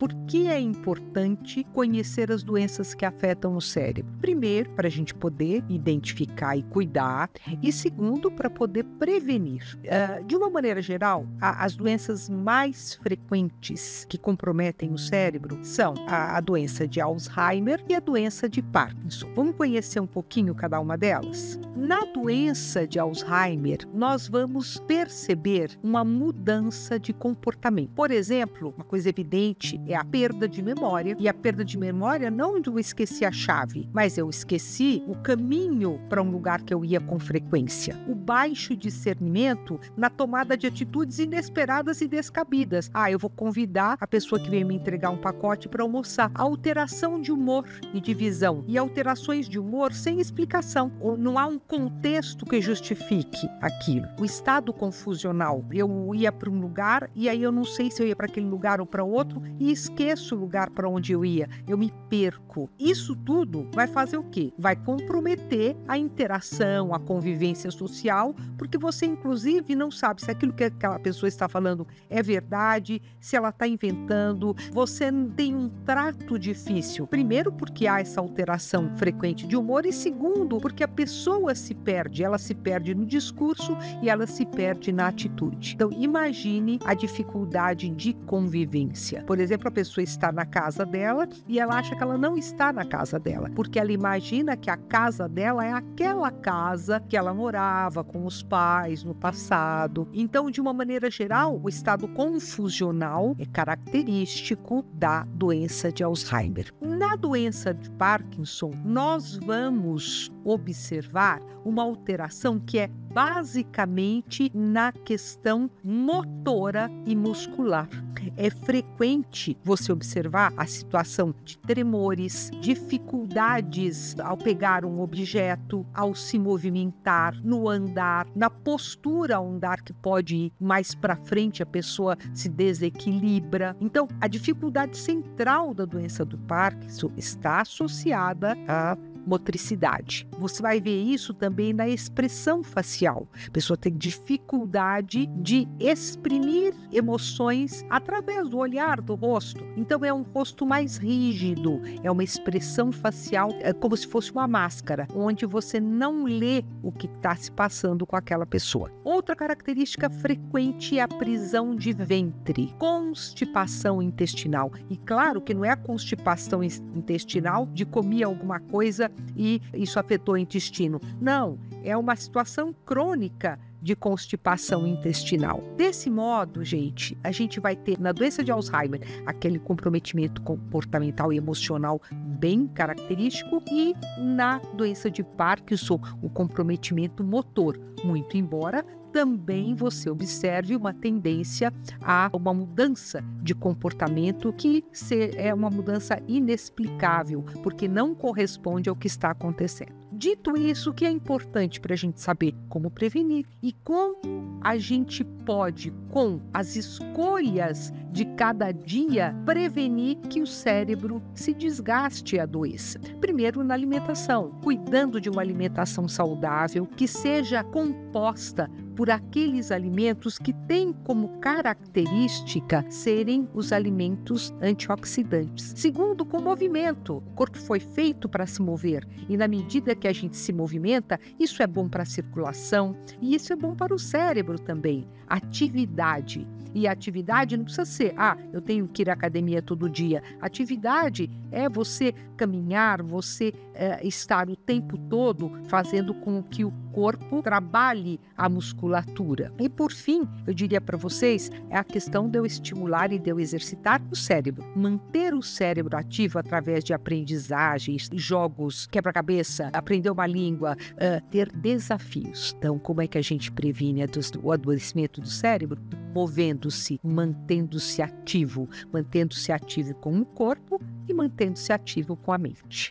Por que é importante conhecer as doenças que afetam o cérebro? Primeiro, para a gente poder identificar e cuidar, e segundo, para poder prevenir. De uma maneira geral, as doenças mais frequentes que comprometem o cérebro são a doença de Alzheimer e a doença de Parkinson. Vamos conhecer um pouquinho cada uma delas? Na doença de Alzheimer, nós vamos perceber uma mudança de comportamento. Por exemplo, uma coisa evidente é a perda de memória. E a perda de memória não onde eu esqueci a chave, mas eu esqueci o caminho para um lugar que eu ia com frequência. O baixo discernimento na tomada de atitudes inesperadas e descabidas. Eu vou convidar a pessoa que veio me entregar um pacote para almoçar. A alteração de humor e de visão. E alterações de humor sem explicação. Ou não há um contexto que justifique aquilo. O estado confusional. Eu ia para um lugar e aí eu não sei se eu ia para aquele lugar ou para outro e esqueço o lugar para onde eu ia. Eu me perco. Isso tudo vai fazer o quê? Vai comprometer a interação, a convivência social, porque você, inclusive, não sabe se aquilo que aquela pessoa está falando é verdade, se ela está inventando. Você tem um trato difícil. Primeiro, porque há essa alteração frequente de humor e segundo, porque a pessoa se perde. Ela se perde no discurso e ela se perde na atitude. Então, imagine a dificuldade de convivência. Por exemplo, a pessoa está na casa dela e ela acha que ela não está na casa dela, porque ela imagina que a casa dela é aquela casa que ela morava com os pais no passado. Então, de uma maneira geral, o estado confusional é característico da doença de Alzheimer. Na doença de Parkinson, nós vamos observar uma alteração que é basicamente na questão motora e muscular. É frequente você observar a situação de tremores, dificuldades ao pegar um objeto, ao se movimentar, no andar, na postura ao andar que pode ir mais para frente, a pessoa se desequilibra. Então, a dificuldade central da doença do Parkinson está associada à motricidade. Você vai ver isso também na expressão facial. A pessoa tem dificuldade de exprimir emoções através do olhar, do rosto. Então é um rosto mais rígido, é uma expressão facial, é como se fosse uma máscara, onde você não lê o que está se passando com aquela pessoa. Outra característica frequente é a prisão de ventre, constipação intestinal. E claro que não é a constipação intestinal de comer alguma coisa e isso afetou o intestino. Não, é uma situação crônica de constipação intestinal. Desse modo, gente, a gente vai ter na doença de Alzheimer aquele comprometimento comportamental e emocional bem característico e na doença de Parkinson o comprometimento motor, muito embora também você observe uma tendência a uma mudança de comportamento que é uma mudança inexplicável, porque não corresponde ao que está acontecendo. Dito isso, o que é importante para a gente saber como prevenir e como a gente pode, com as escolhas de cada dia, prevenir que o cérebro se desgaste e adoeça. Primeiro, na alimentação, cuidando de uma alimentação saudável que seja composta por aqueles alimentos que têm como característica serem os alimentos antioxidantes. Segundo, com movimento. O corpo foi feito para se mover e na medida que a gente se movimenta, isso é bom para a circulação e isso é bom para o cérebro também. Atividade. E a atividade não precisa ser, eu tenho que ir à academia todo dia. Atividade é você caminhar, você estar o tempo todo fazendo com que o corpo trabalhe a musculatura. E por fim, eu diria para vocês, é a questão de eu estimular e de eu exercitar o cérebro. Manter o cérebro ativo através de aprendizagens, jogos, quebra-cabeça, aprender uma língua, ter desafios. Então, como é que a gente previne o adoecimento do cérebro? Movendo-se, mantendo-se ativo com o corpo e mantendo-se ativo com a mente.